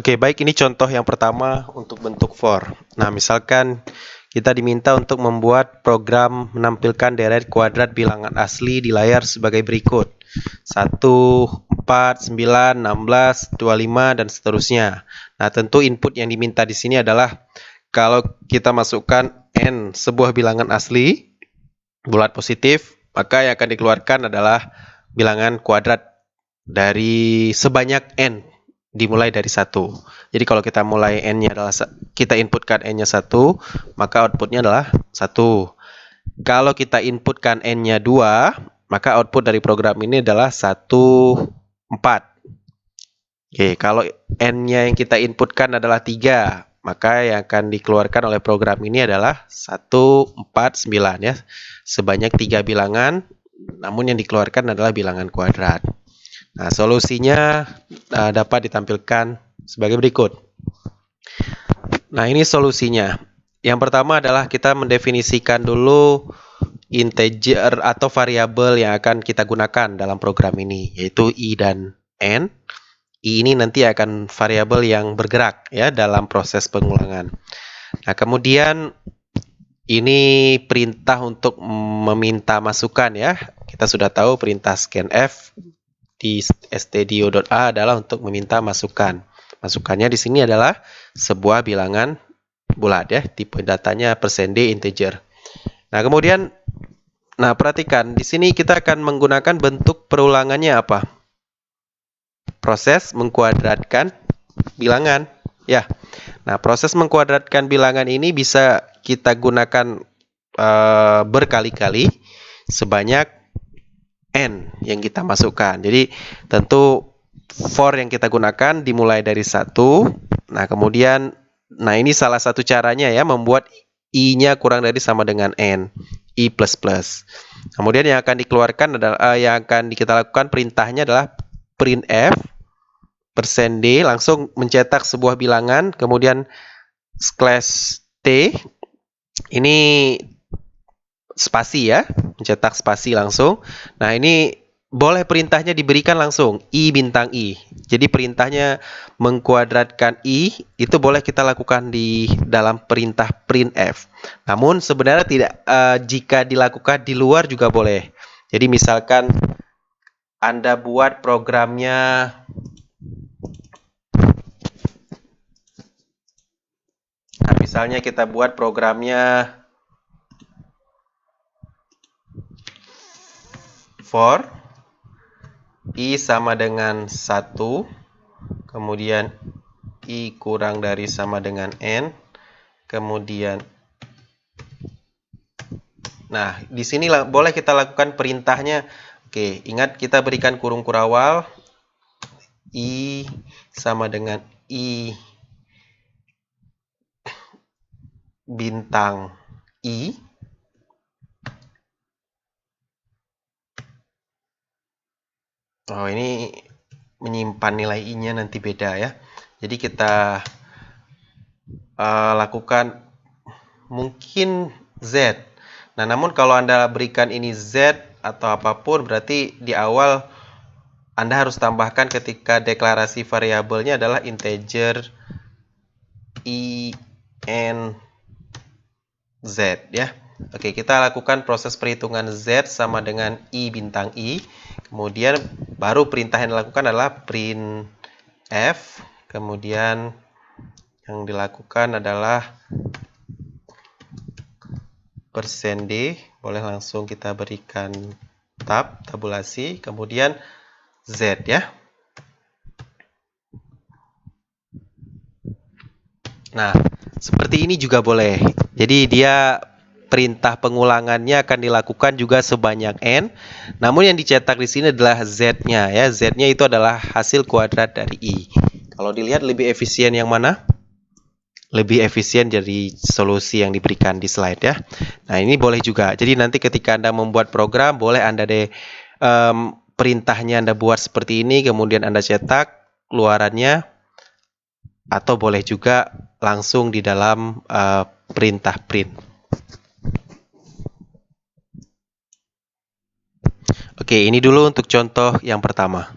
Oke, baik, ini contoh yang pertama untuk bentuk for. Nah, misalkan kita diminta untuk membuat program menampilkan deret kuadrat bilangan asli di layar sebagai berikut. 1, 4, 9, 16, 25, dan seterusnya. Nah, tentu input yang diminta di sini adalah kalau kita masukkan n sebuah bilangan asli, bulat positif, maka yang akan dikeluarkan adalah bilangan kuadrat dari sebanyak n, dimulai dari 1. Jadi kalau kita mulai n-nya adalah, kita inputkan n-nya 1, maka outputnya adalah 1. Kalau kita inputkan n-nya 2, maka output dari program ini adalah 1, 4. Oke, kalau n-nya yang kita inputkan adalah 3, maka yang akan dikeluarkan oleh program ini adalah 1, 4, 9 ya. Sebanyak 3 bilangan, namun yang dikeluarkan adalah bilangan kuadrat. Nah, solusinya dapat ditampilkan sebagai berikut. Nah, ini solusinya. Yang pertama adalah kita mendefinisikan dulu integer atau variabel yang akan kita gunakan dalam program ini, yaitu i dan n. I ini nanti akan variabel yang bergerak ya dalam proses pengulangan. Nah, kemudian ini perintah untuk meminta masukan ya. Kita sudah tahu perintah scanf di stdio.a adalah untuk meminta masukan. Masukannya di sini adalah sebuah bilangan bulat ya, tipe datanya %d integer. Nah, kemudian perhatikan di sini kita akan menggunakan bentuk perulangannya apa? Proses mengkuadratkan bilangan ya. Nah, proses mengkuadratkan bilangan ini bisa kita gunakan berkali-kali sebanyak n yang kita masukkan. Jadi tentu for yang kita gunakan dimulai dari 1. Nah, kemudian ini salah satu caranya ya, membuat i-nya kurang dari sama dengan n, i++. Kemudian yang akan dikeluarkan adalah yang akan kita lakukan perintahnya adalah printf %d, langsung mencetak sebuah bilangan, kemudian /t ini spasi ya, mencetak spasi langsung. Nah, ini boleh perintahnya diberikan langsung i bintang i. Jadi perintahnya mengkuadratkan i itu boleh kita lakukan di dalam perintah printf. Namun sebenarnya tidak, jika dilakukan di luar juga boleh. Jadi misalkan Anda buat programnya misalnya kita buat programnya for i sama dengan 1, kemudian i kurang dari sama dengan n, kemudian di sini boleh kita lakukan perintahnya. Oke, ingat kita berikan kurung kurawal i sama dengan i bintang i. Oh, ini menyimpan nilai i-nya nanti beda ya. Jadi kita lakukan mungkin z. Nah, namun kalau Anda berikan ini z atau apapun, berarti di awal Anda harus tambahkan ketika deklarasi variabelnya adalah integer i n z ya. Oke, kita lakukan proses perhitungan z sama dengan i bintang i. Kemudian baru perintah yang dilakukan adalah printf. Kemudian yang dilakukan adalah %d. Boleh langsung kita berikan tabulasi. Kemudian z ya. Nah, seperti ini juga boleh. Jadi dia perintah pengulangannya akan dilakukan juga sebanyak n. Namun yang dicetak di sini adalah z-nya ya. Z-nya itu adalah hasil kuadrat dari i. Kalau dilihat lebih efisien yang mana? Lebih efisien dari solusi yang diberikan di slide ya. Nah, ini boleh juga. Jadi nanti ketika Anda membuat program, boleh Anda perintahnya Anda buat seperti ini, kemudian Anda cetak keluarannya, atau boleh juga langsung di dalam perintah print. Oke, ini dulu untuk contoh yang pertama.